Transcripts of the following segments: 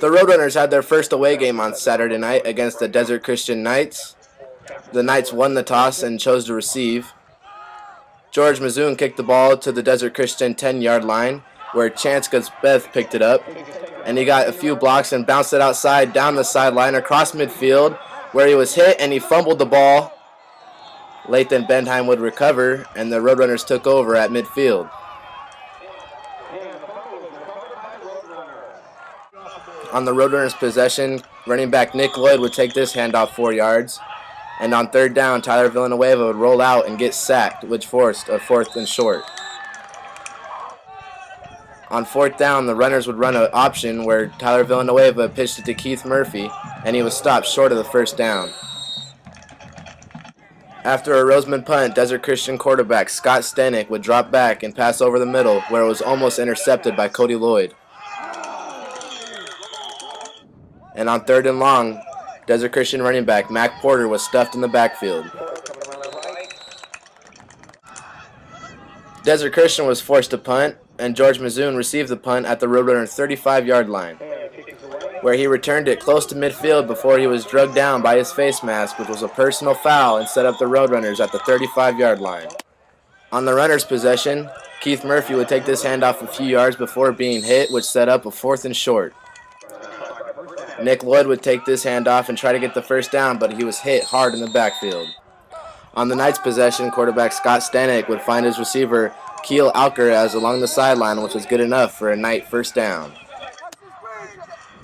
The Roadrunners had their first away game on Saturday night against the Desert Christian Knights. The Knights won the toss and chose to receive. Jorje Mazun kicked the ball to the Desert Christian 10-yard line, where Chance Beth picked it up, and he got a few blocks and bounced it outside down the sideline across midfield, where he was hit and he fumbled the ball. Lathan Bentheim would recover, and the Roadrunners took over at midfield. On the Roadrunners' possession, running back Nick Lloyd would take this handoff 4 yards. And on third down, Tyler Villanueva would roll out and get sacked, which forced a 4th and short. On 4th down, the runners would run an option where Tyler Villanueva pitched it to Keith Murphy, and he was stopped short of the 1st down. After a Rosamond punt, Desert Christian quarterback Scott Stenick would drop back and pass over the middle, where it was almost intercepted by Cody Lloyd. And on 3rd and long, Desert Christian running back Mac Porter was stuffed in the backfield. Desert Christian was forced to punt, and Jorje Mazun received the punt at the Roadrunner 35-yard line, where he returned it close to midfield before he was drugged down by his face mask, which was a personal foul, and set up the Roadrunners at the 35-yard line. On the runner's possession, Keith Murphy would take this handoff a few yards before being hit, which set up a 4th and short. Nick Lloyd would take this handoff and try to get the 1st down, but he was hit hard in the backfield. On the Knights' possession, quarterback Scott Stanek would find his receiver Keel Alcaraz along the sideline, which was good enough for a Knight 1st down.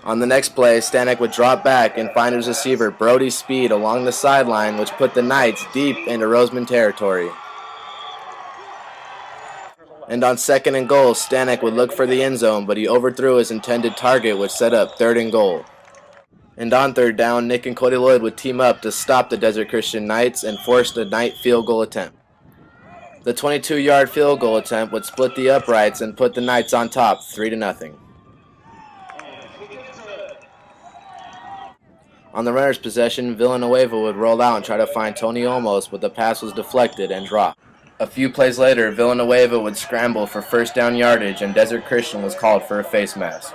On the next play, Stanek would drop back and find his receiver Brody Speed along the sideline, which put the Knights deep into Rosamond territory. And on 2nd and goal, Stanek would look for the end zone, but he overthrew his intended target, which set up 3rd and goal. And on 3rd down, Nick and Cody Lloyd would team up to stop the Desert Christian Knights and force a Knight field goal attempt. The 22-yard field goal attempt would split the uprights and put the Knights on top 3-0. On the runner's possession, Villanueva would roll out and try to find Tony Olmos, but the pass was deflected and dropped. A few plays later, Villanueva would scramble for 1st down yardage, and Desert Christian was called for a face mask.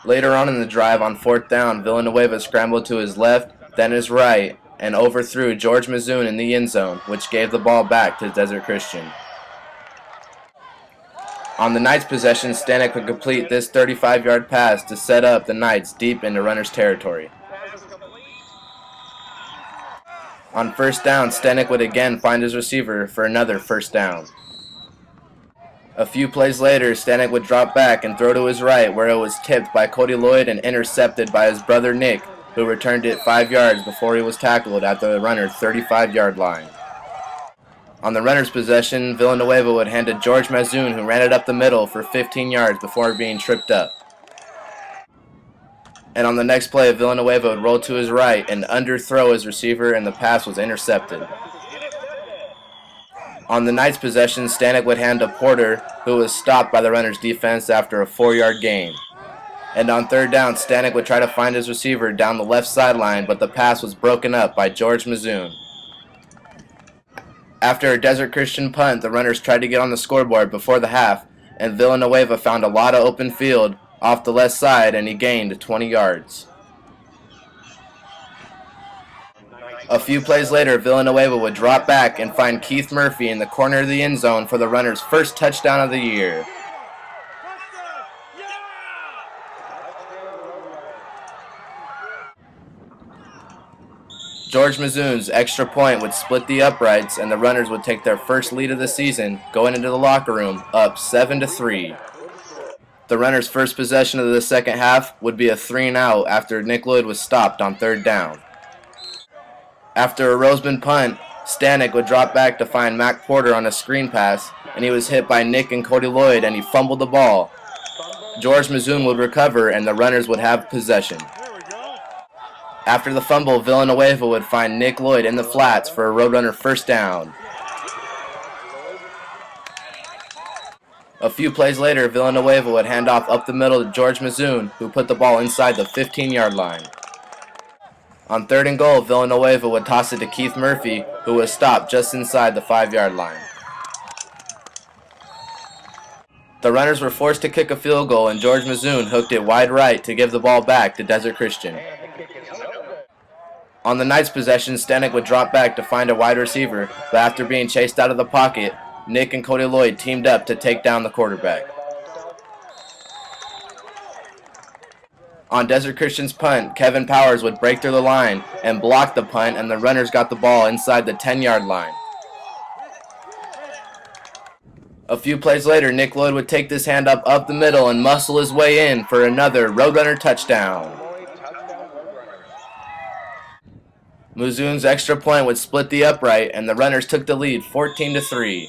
Later on in the drive, on 4th down, Villanueva scrambled to his left, then his right, and overthrew Jorje Mazun in the end zone, which gave the ball back to Desert Christian. On the Knights' possession, Stanek would complete this 35-yard pass to set up the Knights deep into runners' territory. On 1st down, Stanek would again find his receiver for another 1st down. A few plays later, Stanek would drop back and throw to his right, where it was tipped by Cody Lloyd and intercepted by his brother Nick, who returned it 5 yards before he was tackled at the runner's 35-yard line. On the runner's possession, Villanueva would hand to Jorje Mazun, who ran it up the middle for 15 yards before being tripped up. And on the next play, Villanueva would roll to his right and underthrow his receiver, and the pass was intercepted. On the Knights' possession, Stanek would hand to Porter, who was stopped by the runner's defense after a 4-yard gain. And on 3rd down, Stanek would try to find his receiver down the left sideline, but the pass was broken up by Jorje Mazun. After a Desert Christian punt, the runners tried to get on the scoreboard before the half, and Villanueva found a lot of open field off the left side, and he gained 20 yards. A few plays later, Villanueva would drop back and find Keith Murphy in the corner of the end zone for the runner's 1st touchdown of the year. Jorje Mazun's extra point would split the uprights, and the runners would take their first lead of the season, going into the locker room up 7-3. The runners' first possession of the second half would be a 3-and-out after Nick Lloyd was stopped on 3rd down. After a Rosamond punt, Stanek would drop back to find Mac Porter on a screen pass, and he was hit by Nick and Cody Lloyd, and he fumbled the ball. Jorje Mazun would recover, and the runners would have possession. After the fumble, Villanueva would find Nick Lloyd in the flats for a Roadrunner 1st down. A few plays later, Villanueva would hand off up the middle to Jorje Mazun, who put the ball inside the 15-yard line. On 3rd and goal, Villanueva would toss it to Keith Murphy, who was stopped just inside the 5-yard line. The runners were forced to kick a field goal, and Jorje Mazun hooked it wide right to give the ball back to Desert Christian. On the Knights' possession, Stanek would drop back to find a wide receiver, but after being chased out of the pocket, Nick and Cody Lloyd teamed up to take down the quarterback. On Desert Christian's punt, Kevin Powers would break through the line and block the punt, and the runners got the ball inside the 10-yard line. A few plays later, Nick Lloyd would take this hand up the middle and muscle his way in for another Roadrunner touchdown. Mazun's extra point would split the upright, and the runners took the lead 14-3.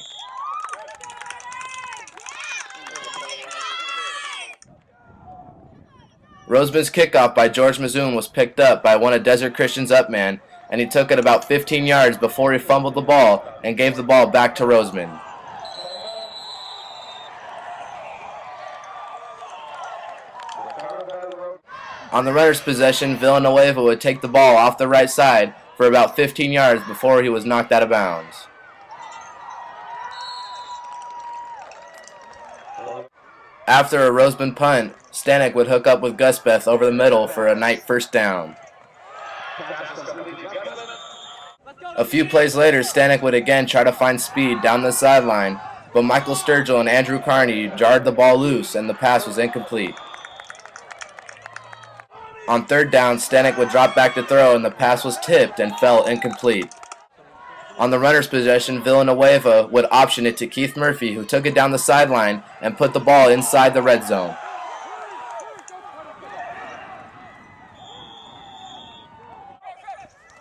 Rosamond's kickoff by Jorje Mazun was picked up by one of Desert Christian's upmen, and he took it about 15 yards before he fumbled the ball and gave the ball back to Rosamond. On the runner's possession, Villanueva would take the ball off the right side for about 15 yards before he was knocked out of bounds. After a Rosamond punt, Stanek would hook up with Gusbeth over the middle for a Knight first down. A few plays later, Stanek would again try to find speed down the sideline, but Michael Sturgill and Andrew Carney jarred the ball loose and the pass was incomplete. On third down, Stanek would drop back to throw and the pass was tipped and fell incomplete. On the runner's possession, Villanueva would option it to Keith Murphy, who took it down the sideline and put the ball inside the red zone.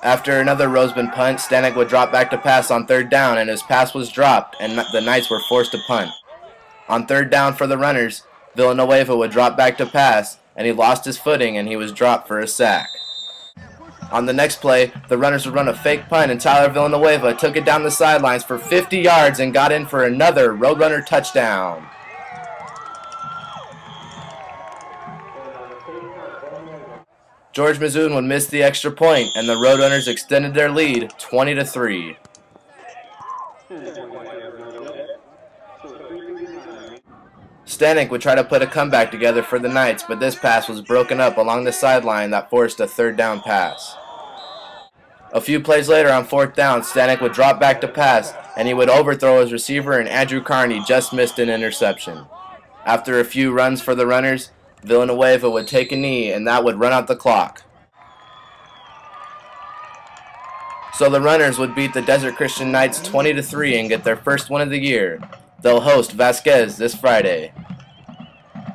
After another Rosamond punt, Stanek would drop back to pass on third down, and his pass was dropped, and the Knights were forced to punt. On third down for the runners, Villanueva would drop back to pass, and he lost his footing, and he was dropped for a sack. On the next play, the runners would run a fake punt, and Tyler Villanueva took it down the sidelines for 50 yards and got in for another Roadrunner touchdown. Jorje Mazun would miss the extra point, and the Roadrunners extended their lead 20-3. Stanek would try to put a comeback together for the Knights, but this pass was broken up along the sideline that forced a third down pass. A few plays later on fourth down, Stanek would drop back to pass, and he would overthrow his receiver, and Andrew Carney just missed an interception. After a few runs for the runners, Villanueva would take a knee, and that would run out the clock. So the runners would beat the Desert Christian Knights 20-3 and get their first win of the year. They'll host Vasquez this Friday.